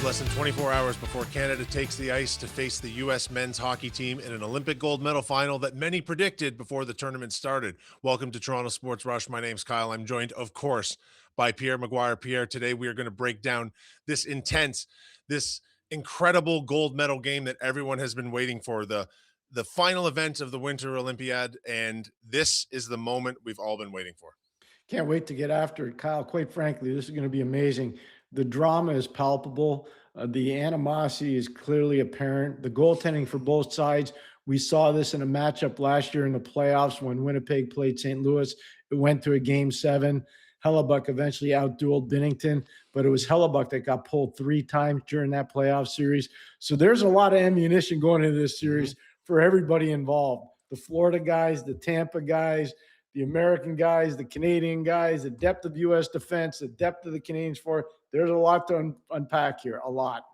less than 24 hours before Canada takes the ice to face the U.S. men's hockey team in an Olympic gold medal final that many predicted before the tournament started. Welcome to Toronto Sports Rush. My name's Kyle. I'm joined, of course, by Pierre McGuire. Pierre, today we are going to break down this incredible gold medal game that everyone has been waiting for, the final event of the Winter Olympiad, and this is the moment we've all been waiting for. Can't wait to get after it, Kyle. Quite frankly, this is going to be amazing. The drama is palpable. The animosity is clearly apparent. The goaltending for both sides. We saw this in a matchup last year in the playoffs when Winnipeg played St. Louis. It went to a game 7. Hellebuck eventually outdueled Binnington, but it was Hellebuck that got pulled 3 times during that playoff series. So there's a lot of ammunition going into this series for everybody involved. The Florida guys, the Tampa guys, the American guys, the Canadian guys, the depth of U.S. defense, the depth of the Canadians for. There's a lot to unpack here, a lot.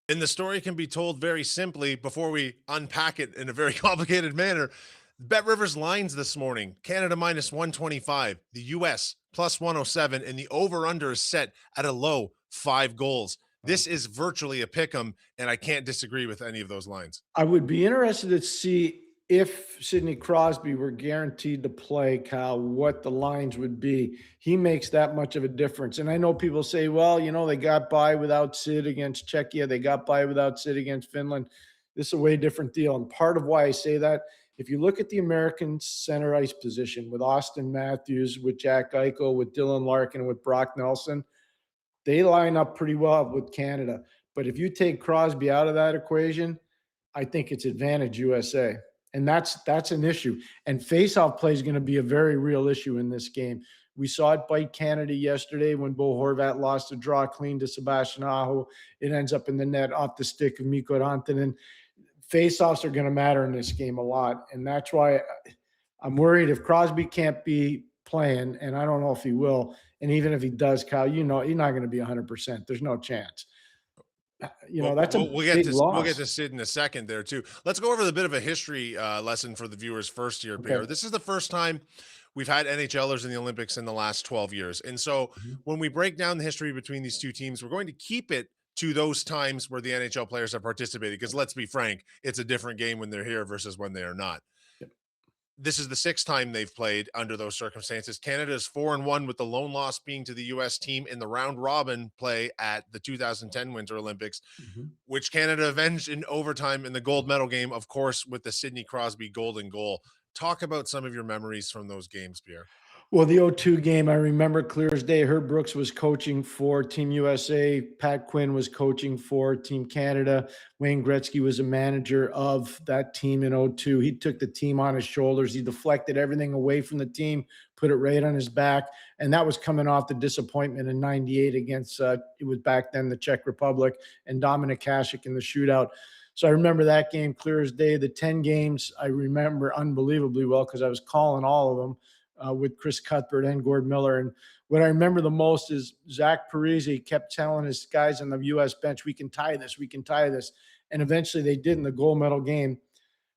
And the story can be told very simply before we unpack it in a very complicated manner. Bet Rivers lines this morning: Canada minus 125, the U.S. plus 107, and the over-under is set at a low 5 goals. This is virtually a pick'em, and I can't disagree with any of those lines. I would be interested to see if Sidney Crosby were guaranteed to play, Kyle, what the lines would be. He makes that much of a difference. And I know people say, well, you know, they got by without Sid against Czechia. They got by without Sid against Finland. This is a way different deal. And part of why I say that, if you look at the American center ice position with Austin Matthews, with Jack Eichel, with Dylan Larkin, with Brock Nelson, they line up pretty well with Canada. But if you take Crosby out of that equation, I think it's advantage USA. And that's an issue. And faceoff play is going to be a very real issue in this game. We saw it bite Canada yesterday when Bo Horvat lost a draw clean to Sebastian Aho. It ends up in the net off the stick of Mikko Rantanen. Faceoffs are going to matter in this game a lot. And that's why I'm worried if Crosby can't be playing, and I don't know if he will, and even if he does, Kyle, you know, he's not going to be 100%. There's no chance. You know, that's we'll big get loss. We'll get to Sid in a second there too. Let's go over the bit of a history lesson for the viewers first here, Pierre. Okay. This is the first time we've had NHLers in the Olympics in the last 12 years. And so when we break down the history between these two teams, we're going to keep it to those times where the NHL players have participated, because let's be frank, it's a different game when they're here versus when they are not. This is the 6th time they've played under those circumstances. Canada is 4-1, with the lone loss being to the U.S. team in the round robin play at the 2010 Winter Olympics, which Canada avenged in overtime in the gold medal game, of course, with the Sidney Crosby golden goal. Talk about some of your memories from those games, Pierre. Well, the 0-2 game, I remember clear as day. Herb Brooks was coaching for Team USA. Pat Quinn was coaching for Team Canada. Wayne Gretzky was a manager of that team in 0-2. He took the team on his shoulders. He deflected everything away from the team, put it right on his back. And that was coming off the disappointment in 98 against, it was back then the Czech Republic, and Dominik Hasek in the shootout. So I remember that game clear as day. The 10 games I remember unbelievably well because I was calling all of them. With Chris Cuthbert and Gord Miller. And what I remember the most is Zach Parise kept telling his guys on the U.S. bench, we can tie this, we can tie this. And eventually they did in the gold medal game.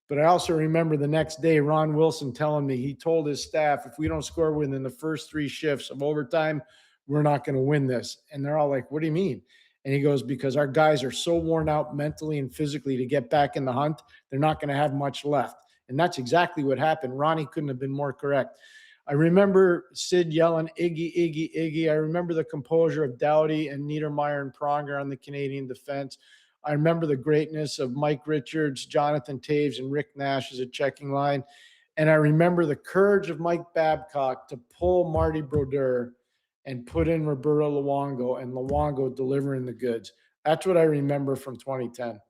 But I also remember the next day, Ron Wilson telling me, he told his staff, if we don't score within the first 3 shifts of overtime, we're not going to win this. And they're all like, what do you mean? And he goes, because our guys are so worn out mentally and physically to get back in the hunt, they're not going to have much left. And that's exactly what happened. Ronnie couldn't have been more correct. I remember Sid yelling, Iggy, Iggy, Iggy. I remember the composure of Doughty and Niedermeyer and Pronger on the Canadian defense. I remember the greatness of Mike Richards, Jonathan Taves, and Rick Nash as a checking line. And I remember the courage of Mike Babcock to pull Marty Brodeur and put in Roberto Luongo, and Luongo delivering the goods. That's what I remember from 2010.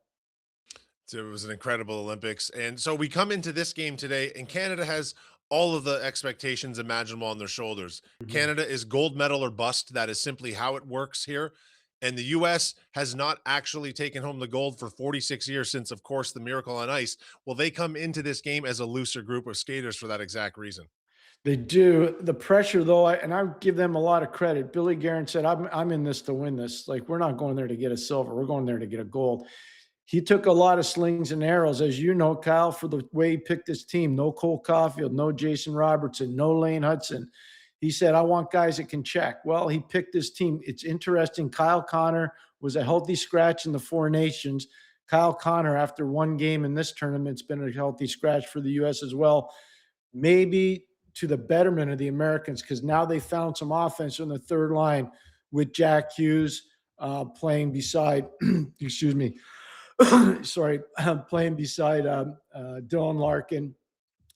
So it was an incredible Olympics. And so we come into this game today, and Canada has all of the expectations imaginable on their shoulders. Canada is gold medal or bust. That is simply how it works here. And the U.S. has not actually taken home the gold for 46 years since, of course, the Miracle on Ice. Well, they come into this game as a looser group of skaters for that exact reason. They do. The pressure, though, and I give them a lot of credit. Billy Guerin said, I'm in this to win this. Like, we're not going there to get a silver. We're going there to get a gold. He took a lot of slings and arrows, as you know, Kyle, for the way he picked his team. No Cole Caulfield, no Jason Robertson, no Lane Hudson. He said, I want guys that can check. Well, he picked his team. It's interesting. Kyle Connor was a healthy scratch in the Four Nations. Kyle Connor, after one game in this tournament, has been a healthy scratch for the U.S. as well. Maybe to the betterment of the Americans, because now they found some offense on the third line with Jack Hughes playing beside, excuse me, sorry, playing beside Dylan Larkin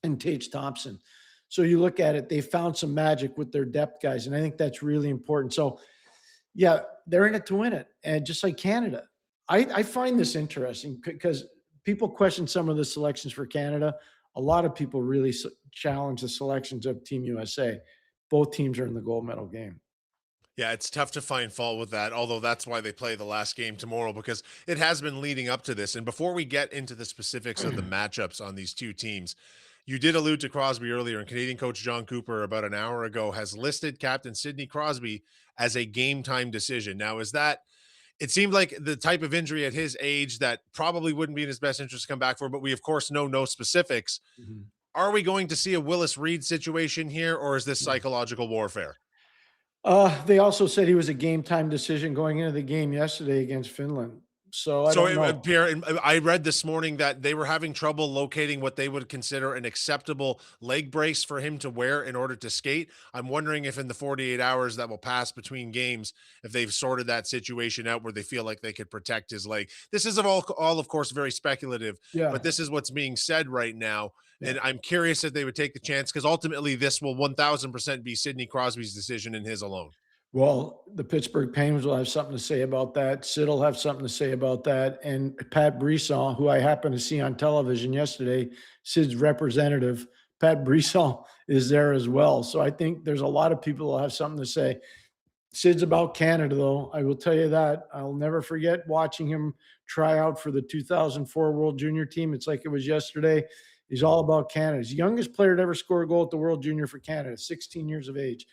and Tage Thompson. So you look at it, they found some magic with their depth guys, and I think that's really important. So yeah, they're in it to win it, and just like Canada, I find this interesting because people question some of the selections for Canada. A lot of people really challenge the selections of Team USA. Both teams are in the gold medal game. Yeah, it's tough to find fault with that, although that's why they play the last game tomorrow because it has been leading up to this. And before we get into the specifics of the matchups on these two teams, you did allude to Crosby earlier, and Canadian coach John Cooper about an hour ago has listed Captain Sidney Crosby as a game time decision. Now, is that it seemed like the type of injury at his age that probably wouldn't be in his best interest to come back for, but we of course know no specifics. Mhm. Are we going to see a Willis Reed situation here, or is this psychological warfare? They also said he was a game time decision going into the game yesterday against Finland. So I So, don't know. Pierre, I read this morning that they were having trouble locating what they would consider an acceptable leg brace for him to wear in order to skate. I'm wondering if in the 48 hours that will pass between games, if they've sorted that situation out where they feel like they could protect his leg. This is all of course, very speculative, but Yeah, this is what's being said right now. yeah. And I'm curious if they would take the chance because ultimately this will 1000% be Sidney Crosby's decision and his alone. Well, the Pittsburgh Penguins will have something to say about that. Sid will have something to say about that. And Pat Brisson, who I happened to see on television yesterday, Sid's representative, Pat Brisson is there as well. So I think there's a lot of people who will have something to say. Sid's about Canada, though. I will tell you that. I'll never forget watching him try out for the 2004 World Junior team. It's like it was yesterday. He's all about Canada. He's the youngest player to ever score a goal at the World Junior for Canada, 16 years of age.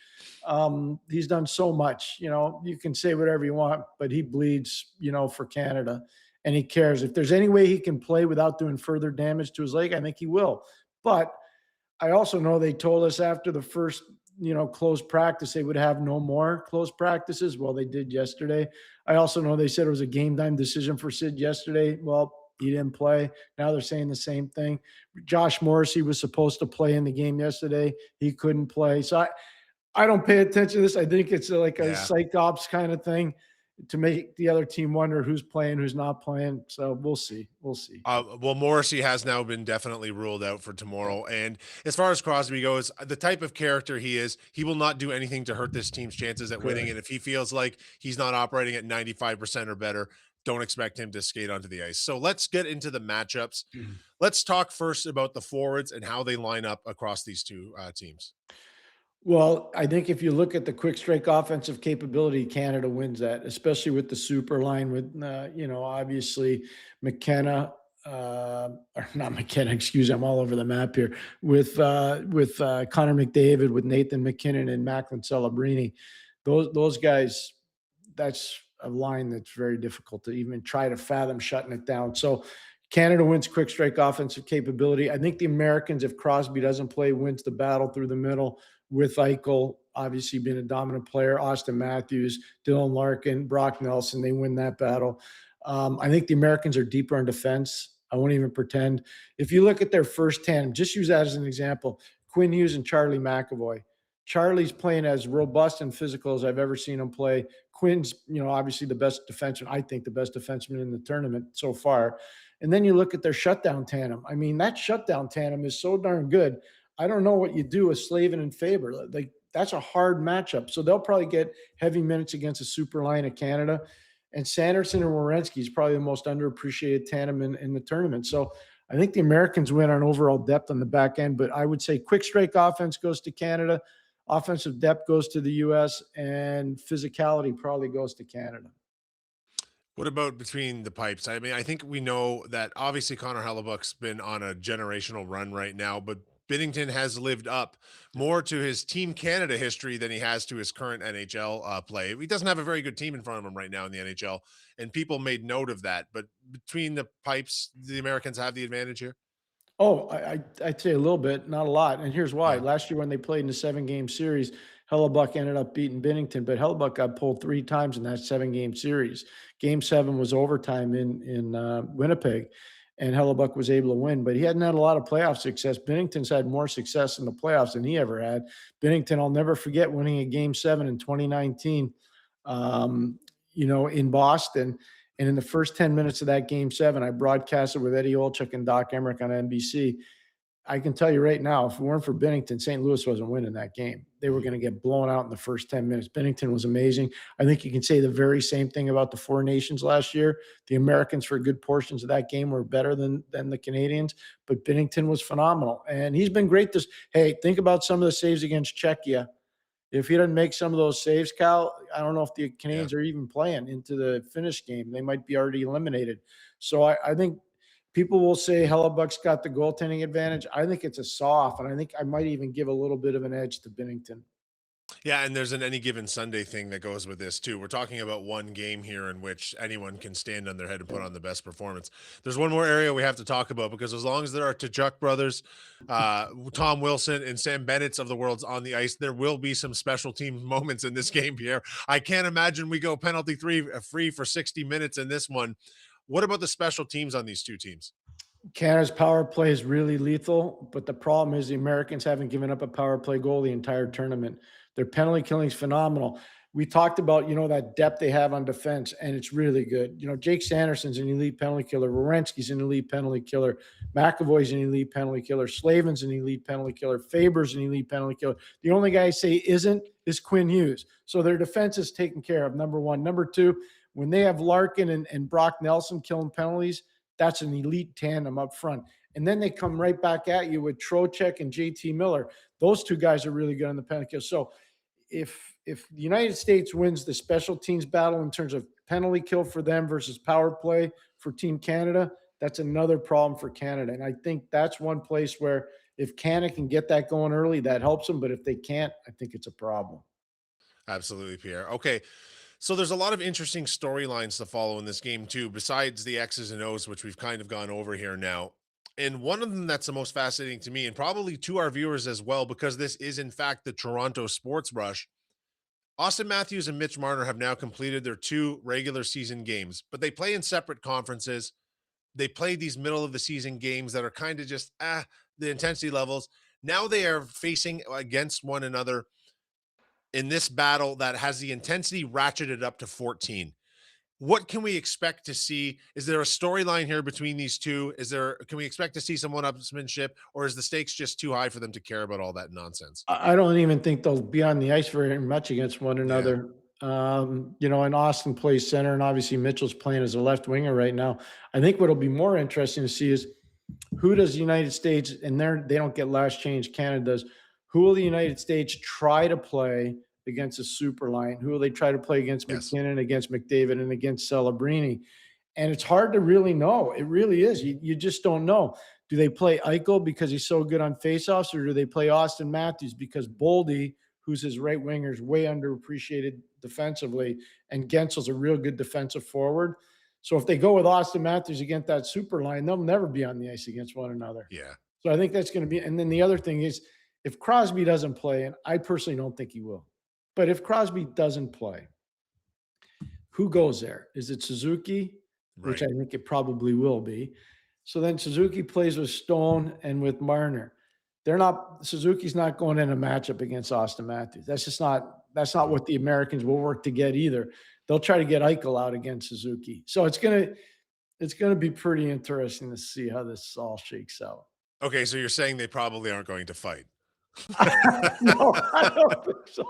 He's done so much. You know, you can say whatever you want, but he bleeds, for Canada, and he cares. If there's any way he can play without doing further damage to his leg, I think he will. But I also know they told us after the first, closed practice, they would have no more closed practices. Well, they did yesterday. I also know they said it was a game time decision for Sid yesterday. Well, he didn't play. Now they're saying the same thing. Josh Morrissey was supposed to play in the game yesterday. He couldn't play. So I don't pay attention to this. I think it's like a Yeah. psych ops kind of thing to make the other team wonder who's playing, who's not playing. So we'll see. We'll see. Well, Morrissey has now been definitely ruled out for Yeah. tomorrow. And as far as Crosby goes, the type of character he is, he will not do anything to hurt this team's chances at winning. Correct. And if he feels like he's not operating at 95% or better, don't expect him to skate onto the ice. So let's get into the matchups. Let's talk first about the forwards and how they line up across these two teams. Well, I think if you look at the quick strike offensive capability, Canada wins that, especially with the super line with, obviously McKenna, or not McKenna, excuse me, I'm all over the map here, with Connor McDavid, with Nathan McKinnon and Macklin Celebrini. Those guys, that's a line that's very difficult to even try to fathom shutting it down. So Canada wins quick strike offensive capability. I think the Americans, if Crosby doesn't play, wins the battle through the middle with Eichel obviously being a dominant player, Austin Matthews, Dylan Larkin, Brock Nelson. They win that battle. I think the Americans are deeper on defense. I won't even pretend. If you look at their first tandem, just use that as an example. Quinn Hughes and Charlie McAvoy. Charlie's playing as robust and physical as I've ever seen him play. Quinn's, obviously the best defenseman, I think the best defenseman in the tournament so far. And then you look at their shutdown tandem. I mean, that shutdown tandem is so darn good. I don't know what you do with Slavin and Faber. Like, that's a hard matchup. So they'll probably get heavy minutes against a super line of Canada. And Sanderson and Werenski is probably the most underappreciated tandem in the tournament. So I think the Americans win on overall depth on the back end, but I would say quick strike offense goes to Canada, offensive depth goes to the U.S., and physicality probably goes to Canada. What about between the pipes? I mean, I think we know that obviously Connor Hellebuck's been on a generational run right now, but Binnington has lived up more to his Team Canada history than he has to his current NHL play. He doesn't have a very good team in front of him right now in the NHL, and people made note of that. But between the pipes, the Americans have the advantage here. Oh, I'd say a little bit, not a lot. And here's why. Yeah. Last year when they played in the 7-game series, Hellebuck ended up beating Binnington, but Hellebuck got pulled 3 times in that 7-game series. Game 7 was overtime in Winnipeg, and Hellebuck was able to win, but he hadn't had a lot of playoff success. Binnington's had more success in the playoffs than he ever had. Binnington, I'll never forget winning a Game 7 in 2019, in Boston. And in the first 10 minutes of that Game 7, I broadcasted with Eddie Olczyk and Doc Emmerich on NBC. I can tell you right now, if it weren't for Binnington, St. Louis wasn't winning that game. They were going to get blown out in the first 10 minutes. Binnington was amazing. I think you can say the very same thing about the Four Nations last year. The Americans, for good portions of that game, were better than the Canadians, but Binnington was phenomenal. And he's been great hey, think about some of the saves against Czechia. If he doesn't make some of those saves, Cal, I don't know if the Canadians are even playing into the finish game. They might be already eliminated. So I think people will say Hellebuck's got the goaltending advantage. I think it's a soft, and I think I might even give a little bit of an edge to Binnington. Yeah, and there's an any given Sunday thing that goes with this too. We're talking about one game here in which anyone can stand on their head and put on the best performance. There's one more area we have to talk about, because as long as there are Tkachuk brothers, Tom Wilson and Sam Bennett's of the world's on the ice, there will be some special team moments in this game, Pierre. I can't imagine we go penalty free for 60 minutes in this one. What about the special teams on these two teams? Canada's power play is really lethal, but the problem is the Americans haven't given up a power play goal the entire tournament. Their penalty killing is phenomenal. We talked about, that depth they have on defense, and it's really good. Jake Sanderson's an elite penalty killer. Werenski's an elite penalty killer. McAvoy's an elite penalty killer. Slavin's an elite penalty killer. Faber's an elite penalty killer. The only guy I say isn't is Quinn Hughes. So their defense is taken care of, number one. Number two, when they have Larkin and Brock Nelson killing penalties, that's an elite tandem up front. And then they come right back at you with Trocheck and JT Miller. Those two guys are really good on the penalty kill. So if the United States wins the special teams battle in terms of penalty kill for them versus power play for Team Canada, that's another problem for Canada. And I think that's one place where if Canada can get that going early, that helps them. But if they can't, I think it's a problem. Absolutely, Pierre. Okay. So there's a lot of interesting storylines to follow in this game too, besides the X's and O's, which we've kind of gone over here now. And one of them that's the most fascinating to me, and probably to our viewers as well, because this is in fact the Toronto Sports Rush. Austin Matthews and Mitch Marner have now completed their 2 regular season games, but they play in separate conferences. They play these middle of the season games that are kind of just the intensity levels. Now they are facing against one another in this battle that has the intensity ratcheted up to 14. What can we expect to see? Is there a storyline here between these two? Can we expect to see some one-upsmanship, or is the stakes just too high for them to care about all that nonsense? I don't even think they'll be on the ice very much against one another. And Austin plays center, and obviously Mitchell's playing as a left winger right now. I think what'll be more interesting to see is who does the United States, and they don't get last change, Canada does. Who will the United States try to play against a super line? Who will they try to play against McKinnon, against McDavid, and against Celebrini? And it's hard to really know. It really is. You just don't know. Do they play Eichel because he's so good on faceoffs, or do they play Austin Matthews because Boldy, who's his right winger, is way underappreciated defensively, and Gensel's a real good defensive forward? So if they go with Austin Matthews against that super line, they'll never be on the ice against one another. Yeah. So I think that's going to be – and then the other thing is, if Crosby doesn't play, and I personally don't think he will, but if Crosby doesn't play, who goes there? Is it Suzuki? Right. Which I think it probably will be. So then Suzuki plays with Stone and with Marner. Suzuki's not going in a matchup against Austin Matthews. That's not what the Americans will work to get either. They'll try to get Eichel out against Suzuki. So it's gonna be pretty interesting to see how this all shakes out. Okay, so you're saying they probably aren't going to fight. No, I don't think so.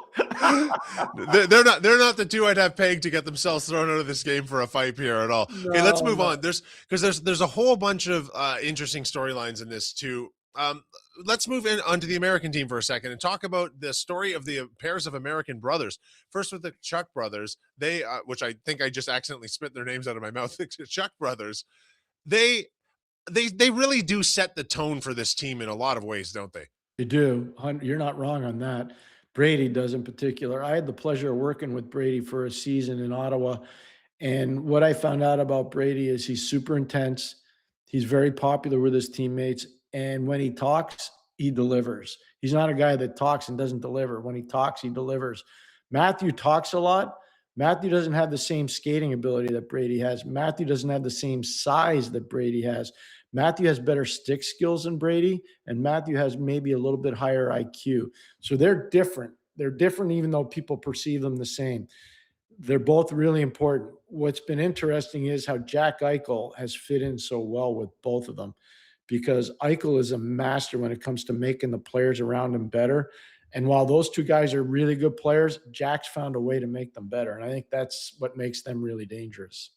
They're not the two I'd have pegged to get themselves thrown out of this game for a fight here at all. No, okay, let's move on. There's a whole bunch of interesting storylines in this too. Let's move in onto the American team for a second and talk about the story of the pairs of American brothers. First with the Chuck brothers, they which I think I just accidentally spit their names out of my mouth. The Chuck brothers, they really do set the tone for this team in a lot of ways, don't they? They do. You're not wrong on that. Brady does in particular. I had the pleasure of working with Brady for a season in Ottawa. And what I found out about Brady is he's super intense. He's very popular with his teammates. And when he talks, he delivers. He's not a guy that talks and doesn't deliver. When he talks, he delivers. Matthew talks a lot. Matthew doesn't have the same skating ability that Brady has. Matthew doesn't have the same size that Brady has. Matthew has better stick skills than Brady, and Matthew has maybe a little bit higher IQ. So they're different. They're different, even though people perceive them the same. They're both really important. What's been interesting is how Jack Eichel has fit in so well with both of them, because Eichel is a master when it comes to making the players around him better. And while those two guys are really good players, Jack's found a way to make them better. And I think that's what makes them really dangerous.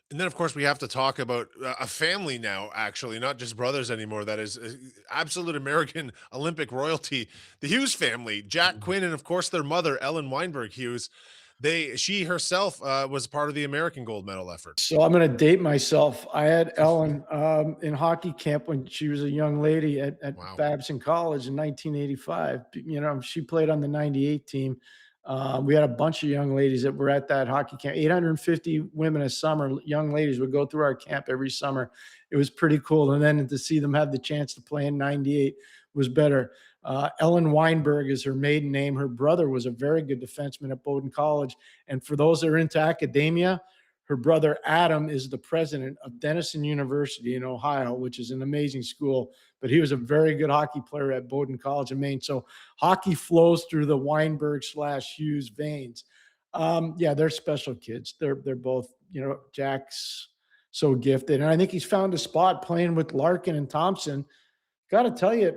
And then, of course, we have to talk about a family now, actually, not just brothers anymore. That is absolute American Olympic royalty. The Hughes family, Jack Quinn, and of course, their mother, Ellen Weinberg Hughes. She herself was part of the American gold medal effort. So I'm going to date myself. I had Ellen in hockey camp when she was a young lady at Wow. Babson College in 1985. You know, she played on the 98 team. We had a bunch of young ladies that were at that hockey camp. 850 women a summer, young ladies would go through our camp every summer. It was pretty cool. And then to see them have the chance to play in 98 was better. Ellen Weinberg is her maiden name. Her brother was a very good defenseman at Bowdoin College. And for those that are into academia, her brother Adam is the president of Denison University in Ohio, which is an amazing school. But he was a very good hockey player at Bowdoin College in Maine. So hockey flows through the Weinberg/Hughes veins. Yeah, they're special kids. They're both, Jack's so gifted. And I think he's found a spot playing with Larkin and Thompson. Got to tell you,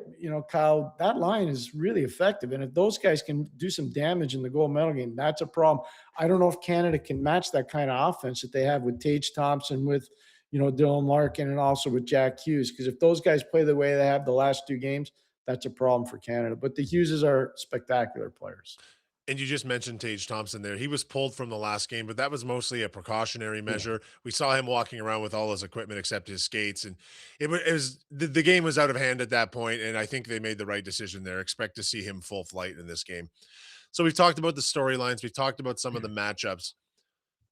Kyle, that line is really effective. And if those guys can do some damage in the gold medal game, that's a problem. I don't know if Canada can match that kind of offense that they have with Tage Thompson, with, Dylan Larkin, and also with Jack Hughes. Because if those guys play the way they have the last two games, that's a problem for Canada. But the Hugheses are spectacular players. And you just mentioned Tage Thompson there. He was pulled from the last game, but that was mostly a precautionary Yeah. measure. We saw him walking around with all his equipment except his skates, and it was the game was out of hand at that point, and I think they made the right decision there. Expect to see him full flight in this game. So we've talked about the storylines, we've talked about some of the matchups.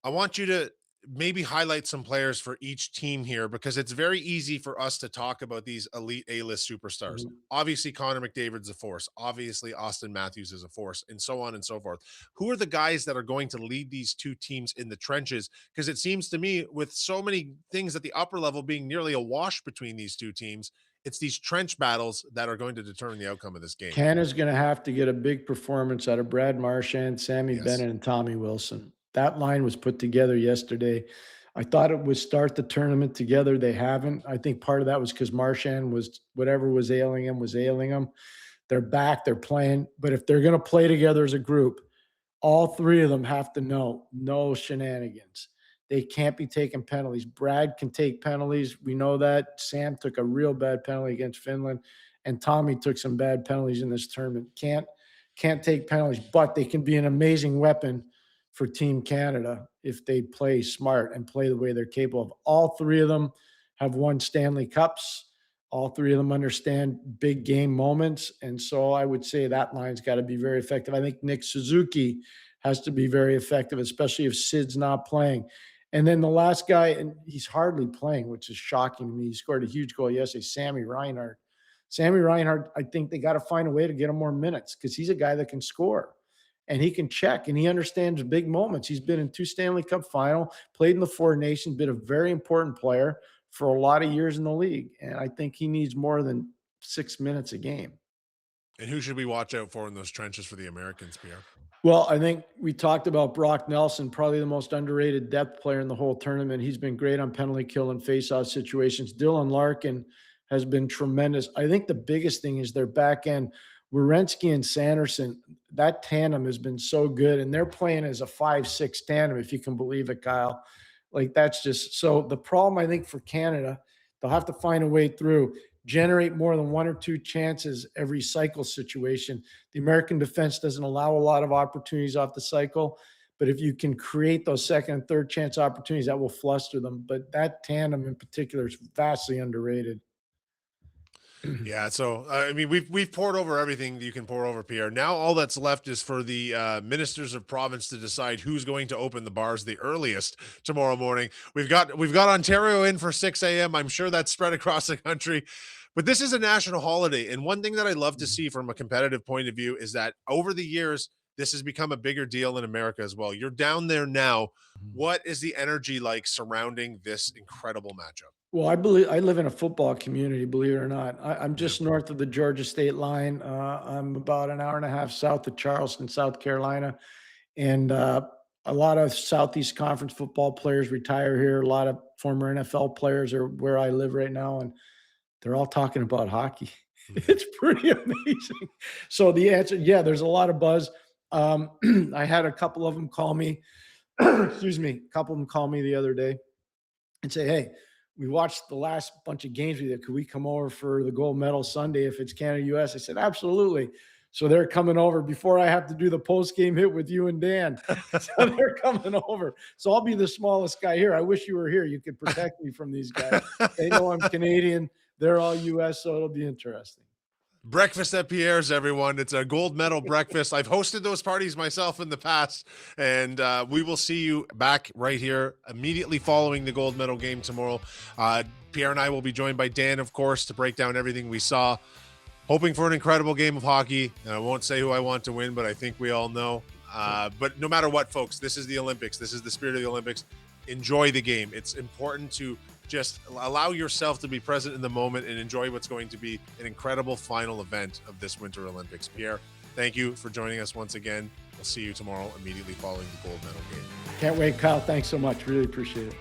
I want you to maybe highlight some players for each team here, because it's very easy for us to talk about these elite A-list superstars. Mhm. Obviously, Connor McDavid's a force. Obviously, Austin Matthews is a force, and so on and so forth. Who are the guys that are going to lead these two teams in the trenches? Because it seems to me, with so many things at the upper level being nearly a wash between these two teams, it's these trench battles that are going to determine the outcome of this game. Canada's going to have to get a big performance out of Brad Marchand, Sammy Yes. Bennett, and Tommy Wilson. That line was put together yesterday. I thought it would start the tournament together. They haven't. I think part of that was because Marchand was, whatever was ailing him was ailing him. They're back. They're playing. But if they're going to play together as a group, all three of them have to know no shenanigans. They can't be taking penalties. Brad can take penalties. We know that. Sam took a real bad penalty against Finland, and Tommy took some bad penalties in this tournament. Can't take penalties, but they can be an amazing weapon for Team Canada if they play smart and play the way they're capable of. All three of them have won Stanley Cups. All three of them understand big game moments. And so I would say that line's got to be very effective. I think Nick Suzuki has to be very effective, especially if Sid's not playing. And then the last guy, and he's hardly playing, which is shocking to me. He scored a huge goal yesterday, Sammy Reinhart. Sammy Reinhart, I think they got to find a way to get him more minutes, because he's a guy that can score and he can check and he understands big moments. He's been in 2 Stanley Cup final, played in the Four Nations, been a very important player for a lot of years in the league. And I think he needs more than 6 minutes a game. And who should we watch out for in those trenches for the Americans, Pierre? Well, I think we talked about Brock Nelson, probably the most underrated depth player in the whole tournament. He's been great on penalty kill and faceoff situations. Dylan Larkin has been tremendous. I think the biggest thing is their back end. Werenski and Sanderson, that tandem has been so good, and they're playing as a 5-6 tandem, if you can believe it, Kyle. Like, that's just so. The problem, I think, for Canada, they'll have to find a way through, generate more than 1 or 2 chances every cycle situation. The American defense doesn't allow a lot of opportunities off the cycle, but if you can create those second and third chance opportunities, that will fluster them. But that tandem in particular is vastly underrated. Yeah, so I mean, we've poured over everything that you can pour over, Pierre. Now all that's left is for the ministers of province to decide who's going to open the bars the earliest tomorrow morning. We've got Ontario in for 6 a.m. I'm sure that's spread across the country, But this is a national holiday. And one thing that I love to see from a competitive point of view is that over the years, this has become a bigger deal in America as well. You're down there now. What is the energy like surrounding this incredible matchup? Well, I live in a football community, believe it or not. I'm just north of the Georgia state line. I'm about an hour and a half south of Charleston, South Carolina. And a lot of Southeast Conference football players retire here. A lot of former NFL players are where I live right now. And they're all talking about hockey. It's pretty amazing. So the answer, yeah, there's a lot of buzz. I had a couple of them call me, excuse me, a couple of them call me the other day and say, hey, we watched the last bunch of games with you. Could we come over for the gold medal Sunday if it's Canada US? I said, absolutely. So they're coming over before I have to do the post game hit with you and Dan. So they're coming over. So I'll be the smallest guy here. I wish you were here. You could protect me from these guys. They know I'm Canadian. They're all US, so it'll be interesting. Breakfast at Pierre's, everyone. It's a gold medal breakfast. I've hosted those parties myself in the past, and we will see you back right here immediately following the gold medal game tomorrow. Pierre and I will be joined by Dan, of course, to break down everything we saw. Hoping for an incredible game of hockey. And I won't say who I want to win, but I think we all know. But no matter what, folks, this is the Olympics. This is the spirit of the Olympics. Enjoy the game. It's important to just allow yourself to be present in the moment and enjoy what's going to be an incredible final event of this Winter Olympics. Pierre, thank you for joining us once again. We'll see you tomorrow immediately following the gold medal game. Can't wait, Kyle. Thanks so much. Really appreciate it.